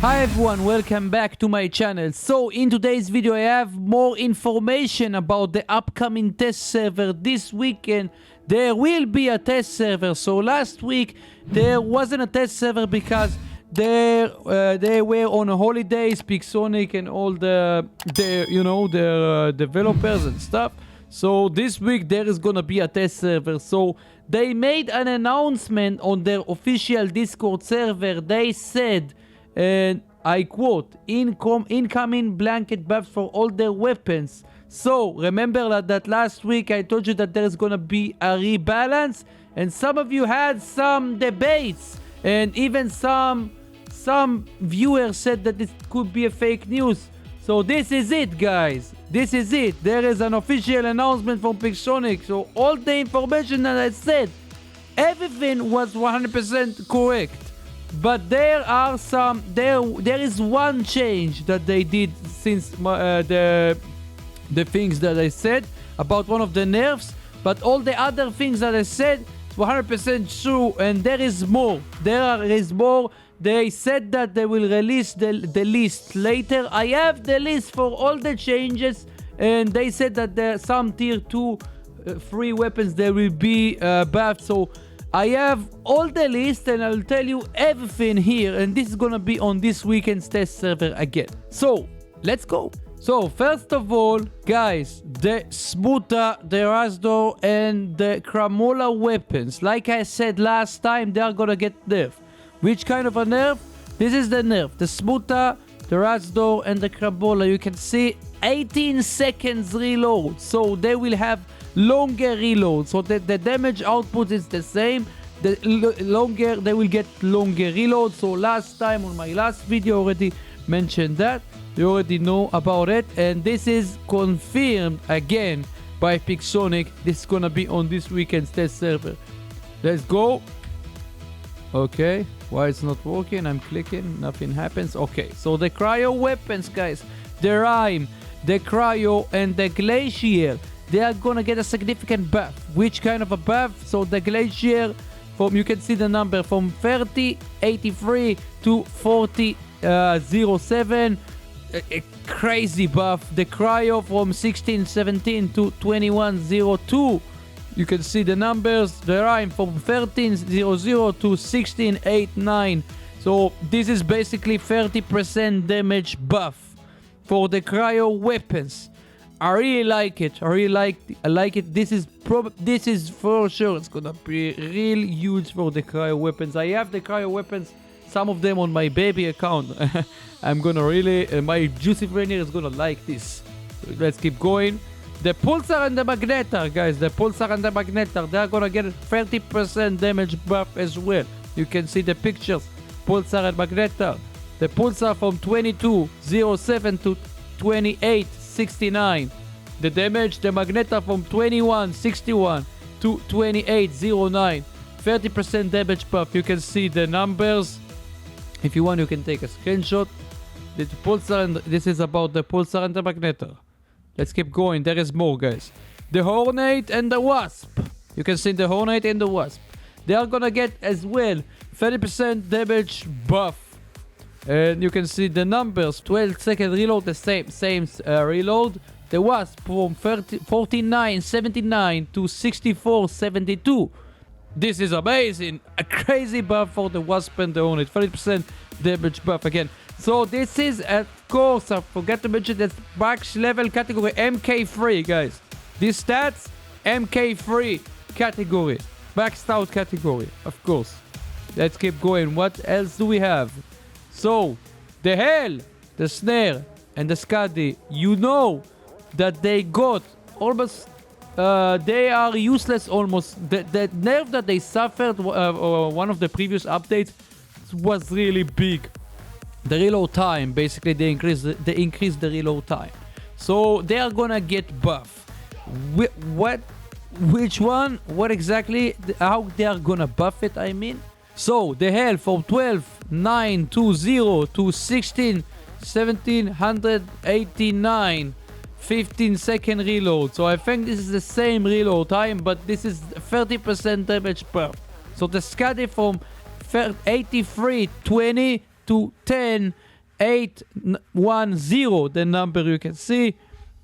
Hi everyone, welcome back to my channel. So in today's video I have more information about the upcoming test server this weekend. There will be a test server. So last week there wasn't a test server because they were on holidays, Pixonic and all their developers and stuff. So this week there is gonna be a test server. So they made an announcement on their official Discord server. They said, and I quote, incoming blanket buffs for all their weapons. So remember that last week I told you that there is gonna be a rebalance, and some of you had some debates, and even some viewers said that this could be a fake news. So this is it, guys. This is it. There is an official announcement from Pixonic. So all the information that I said, everything was 100% correct. But there is one change that they did since the things that I said about one of the nerfs. But all the other things that I said, 100% true, and there is more. There is more. They said that they will release the list later. I have the list for all the changes, and they said that there are some tier 2 free weapons that will be buffed. So I have all the list and I'll tell you everything here, and this is gonna be on this weekend's test server again. So let's go. So first of all, guys, the Smuta, the Razdor and the Kramola weapons, like I said last time, they are gonna get nerfed. Which kind of a nerf? This is the nerf. The Smuta, the Razdor and the Kramola, you can see 18 seconds reload. So they will have longer reload. So the damage output is the same. They will get longer reload. So last time on my last video already mentioned that. You already know about it. And this is confirmed again by Pixonic. This is gonna be on this weekend's test server. Let's go. Okay, why it's not working? I'm clicking, nothing happens. Okay, so the Cryo weapons, guys, the Rime, the Cryo and the Glacier, they are gonna get a significant buff. Which kind of a buff? So the Glacier, you can see the number from 3083 to 4007, a crazy buff. The Cryo from 1617 to 2102. You can see the numbers. The Rime from 1300 to 1689. So this is basically 30% damage buff for the Cryo weapons. I really like it. I like it. This is for sure. It's gonna be real huge for the Cryo weapons. I have the Cryo weapons, some of them on my baby account. I'm gonna really, my juicy friend here is gonna like this. So let's keep going. The Pulsar and the Magnetar, guys, the Pulsar and the Magnetar, they're gonna get 30% damage buff as well. You can see the pictures, Pulsar and Magnetar. The Pulsar from 2207 to 2869. The damage, the Magnetar from 2161 to 2809. 30% damage buff. You can see the numbers. If you want, you can take a screenshot. The Pulsar, and this is about the Pulsar and the Magnetar. Let's keep going. There is more, guys. The Hornet and the Wasp. You can see the Hornet and the Wasp. They are gonna get as well 30% damage buff. And you can see the numbers. 12-second reload, the same reload. The Wasp from 4979 to 6472. This is amazing. A crazy buff for the Wasp and the Hornet. 30% damage buff again. So this is, of course, I forgot to mention that max level category MK3, guys. These stats, MK3 category. Maxed out category, of course. Let's keep going. What else do we have? So, the Hell, the Snare, and the Skadi. You know that they got almost... they are useless almost. The nerf that they suffered, one of the previous updates, was really big. The reload time, basically they increase the reload time. So they are gonna get buff. Which one? What exactly? How they are gonna buff it, I mean? So the Hell from 12,920 to 16,1789. 15-second reload. So I think this is the same reload time, but this is 30% damage buff. So the Skadi from 8320 to 10 810, the number you can see.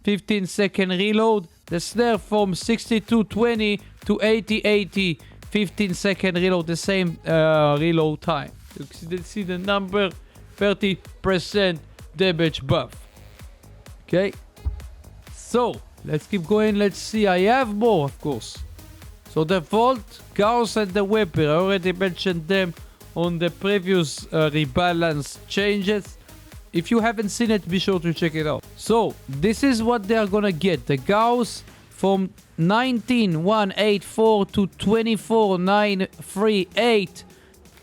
15-second reload. The Nerf from 6220 to 8080. 15-second reload, the same reload time. You can see the number, 30% damage buff. Okay. So, let's keep going. Let's see. I have more, of course. So the Volt, Gauss, and the Weapon. I already mentioned them on the previous rebalance changes. If you haven't seen it, be sure to check it out. So, this is what they are gonna get. The Gauss from 19,184 to 24,938.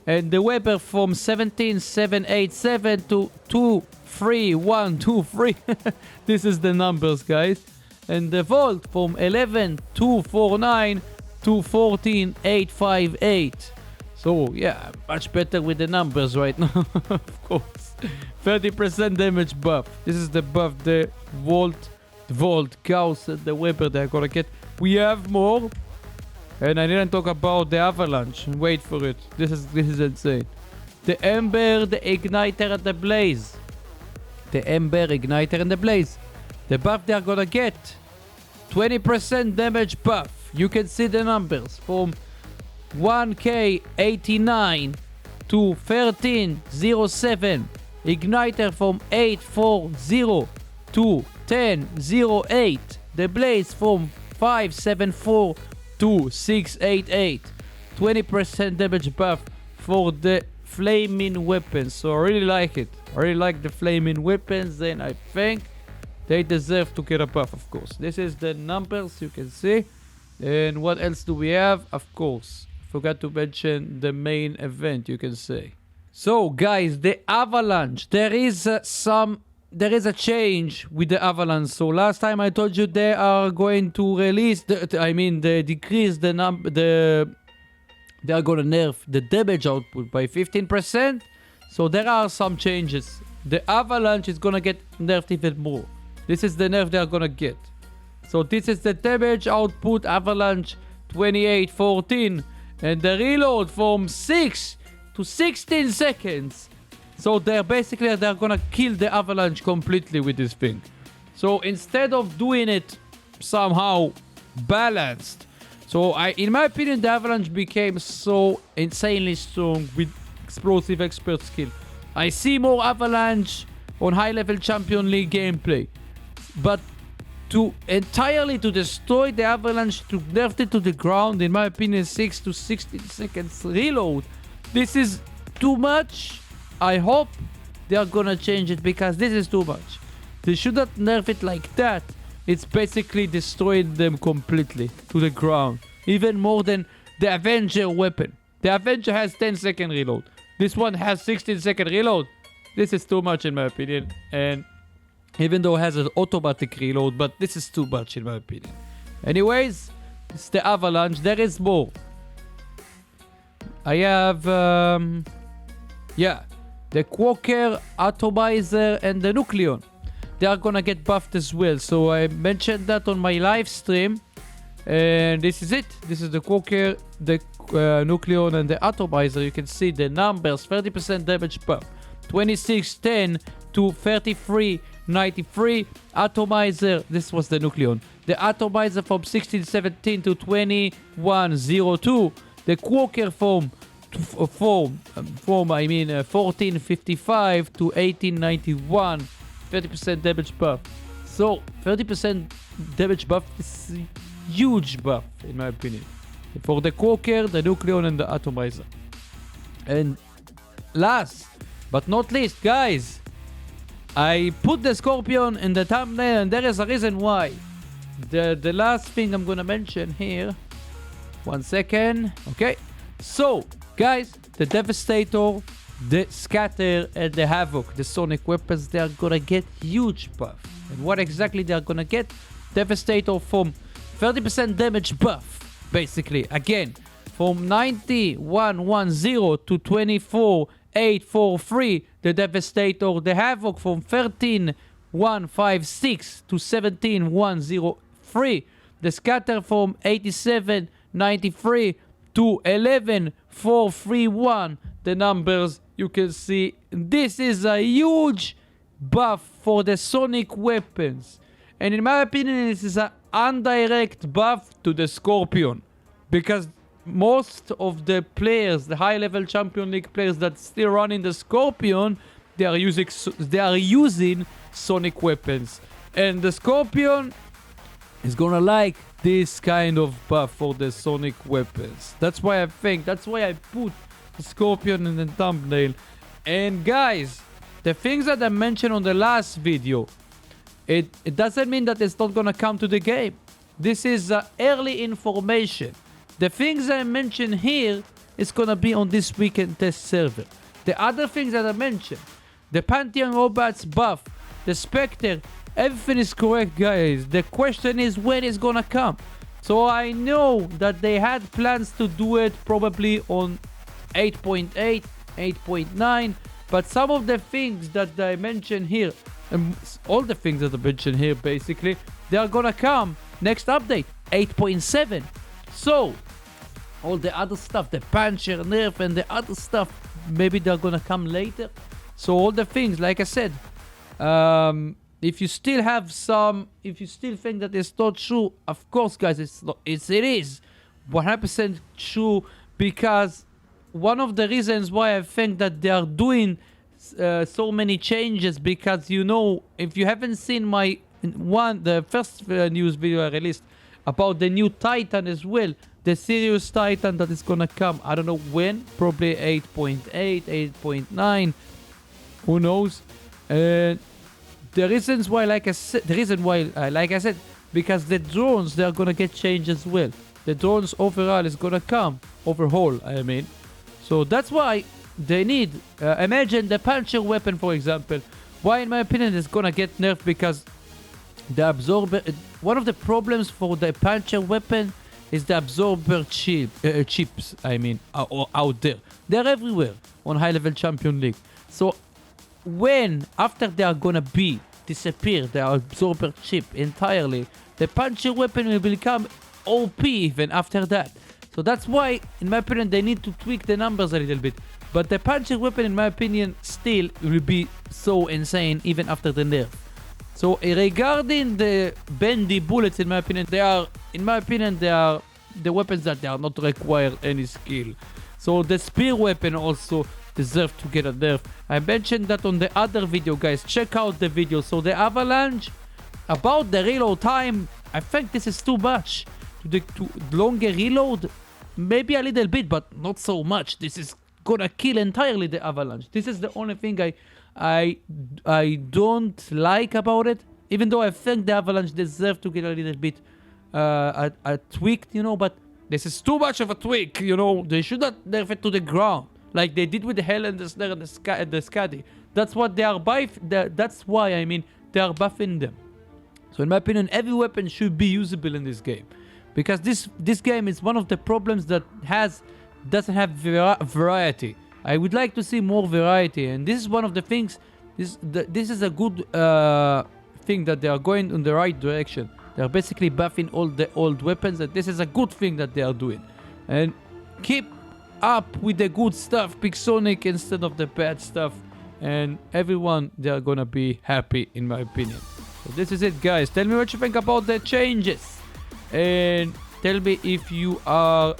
And the Weber from 17,787 to 23,123. This is the numbers, guys. And the Volt from 11,249 to 14,858. So, yeah, much better with the numbers right now, of course. 30% damage buff. This is the buff the Volt, Gauss, and the Weber they're gonna get. We have more. And I didn't talk about the Avalanche. Wait for it. This is insane. The Ember, the Igniter, and the Blaze. The Ember, Igniter, and the Blaze. The buff they're gonna get. 20% damage buff. You can see the numbers from 1K89 to 1307. Igniter from 840 to 1008. The Blaze from 574 to 688. 20% damage buff for the flaming weapons. So I really like it. I really like the flaming weapons, and I think they deserve to get a buff, of course. This is the numbers you can see. And what else do we have? Of course, forgot to mention the main event, you can say. So guys, the Avalanche, there is a change with the Avalanche. So last time I told you they are going to release they decrease the number, they are gonna nerf the damage output by 15%. So there are some changes. The Avalanche is gonna get nerfed even more. This is the nerf they are gonna get. So this is the damage output Avalanche 2814, and the reload from 6 to 16 seconds. So they're gonna kill the Avalanche completely with this thing. So instead of doing it somehow balanced, so in my opinion, the Avalanche became so insanely strong with explosive expert skill. I see more Avalanche on high level Champion League gameplay, but to entirely to destroy the Avalanche, to nerf it to the ground, in my opinion, 6 to 16 seconds reload, this is too much. I hope they are gonna change it, because this is too much. They should not nerf it like that. It's basically destroying them completely to the ground. Even more than the Avenger weapon. The Avenger has 10-second reload. This one has 16-second reload. This is too much in my opinion. And even though it has an automatic reload, but this is too much in my opinion. Anyways, it's the Avalanche. There is more. I have, the Quarker, Atomizer, and the Nucleon. They are gonna get buffed as well. So I mentioned that on my live stream. And this is it. This is the Quarker, the Nucleon, and the Atomizer. You can see the numbers. 30% damage buff. 2610 to 3393. Atomizer. This was the Nucleon. The Atomizer from 1617 to 2102. The Quarker from 1455 to 1891. 30% damage buff. So 30% damage buff is a huge buff in my opinion for the Quarker, the Nucleon, and the Atomizer. And last but not least, guys, I put the Scorpion in the thumbnail, and there is a reason why. The last thing I'm gonna mention here. 1 second. Okay. So, guys, the Devastator, the Scatter, and the Havoc, the Sonic weapons, they are gonna get huge buff. And what exactly they are gonna get? Devastator from 30% damage buff, basically. Again, from 9110 to 24843, the Devastator. The Havoc from 13156 to 17103. The Scatter from 8793 to 11431. The numbers you can see this is a huge buff for the sonic weapons. And in my opinion, this is an indirect buff to the Scorpion. Because most of the players, the high-level Champion League players that still running the Scorpion, they are using sonic weapons. And the Scorpion is gonna like this kind of buff for the sonic weapons. That's why I put the Scorpion in the thumbnail. And guys, the things that I mentioned on the last video, it doesn't mean that it's not gonna come to the game. This is early information. The things I mentioned here is gonna be on this weekend test server. The other things that I mentioned, the Pantheon Robots buff, the Spectre, everything is correct, guys. The question is when it's gonna come. So I know that they had plans to do it probably on 8.8, 8.9, but some of the things that I mentioned here, all the things that I mentioned here basically, they are gonna come next update, 8.7. So all the other stuff, the Puncher, Nerf, and the other stuff, maybe they're gonna come later. So all the things, like I said, if you still think that it's not true, of course, guys, it is 100% true, because one of the reasons why I think that they are doing so many changes, because, you know, if you haven't seen the first news video I released about the new Titan as well, the Sirius Titan that is gonna come, I don't know when, probably 8.8, 8.9, who knows. The reasons why, like I said, because the drones, they are gonna get changed as well. The drones overall is gonna come, overhaul, I mean. So that's why they need, imagine the Puncher weapon, for example. Why, in my opinion, it's gonna get nerfed, because the absorber, one of the problems for the Puncher weapon is the absorber chips, I mean, out there. They're everywhere on high-level Champion League. So after they are gonna disappear, the absorber chip entirely, the Puncher weapon will become OP even after that. So that's why, in my opinion, they need to tweak the numbers a little bit. But the Puncher weapon, in my opinion, still will be so insane even after the nerf. So regarding the bendy bullets, in my opinion, they are the weapons that they are not require any skill. So the spear weapon also deserve to get a nerf. I mentioned that on the other video, guys. Check out the video. So the Avalanche, about the reload time, I think this is too much. To longer reload, maybe a little bit, but not so much. This is gonna kill entirely the Avalanche. This is the only thing I don't like about it. Even though I think the Avalanche deserve to get a little bit tweaked, you know, but this is too much of a tweak, you know. They should not nerf it to the ground like they did with the Hell and the Snare and the Skadi. That's what they are that's why, I mean, they are buffing them. So in my opinion, every weapon should be usable in this game, because this game is one of the problems that doesn't have variety. I would like to see more variety, and this is one of the things. This is a good thing that they are going in the right direction. They are basically buffing all the old weapons, and this is a good thing that they are doing. And keep up with the good stuff, pick Sonic instead of the bad stuff, and everyone, they are gonna be happy, in my opinion. So this is it, guys. Tell me what you think about the changes, and tell me if you are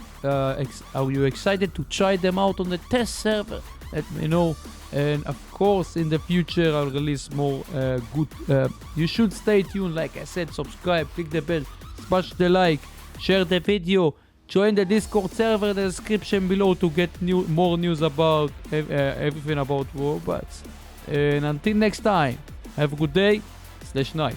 you excited to try them out on the test server. Let me know. And of course, in the future, I'll release more good. You should stay tuned. Like I said, subscribe, click the bell, smash the like, share the video, join the Discord server in the description below to get more news about everything about robots. And until next time, have a good day / night.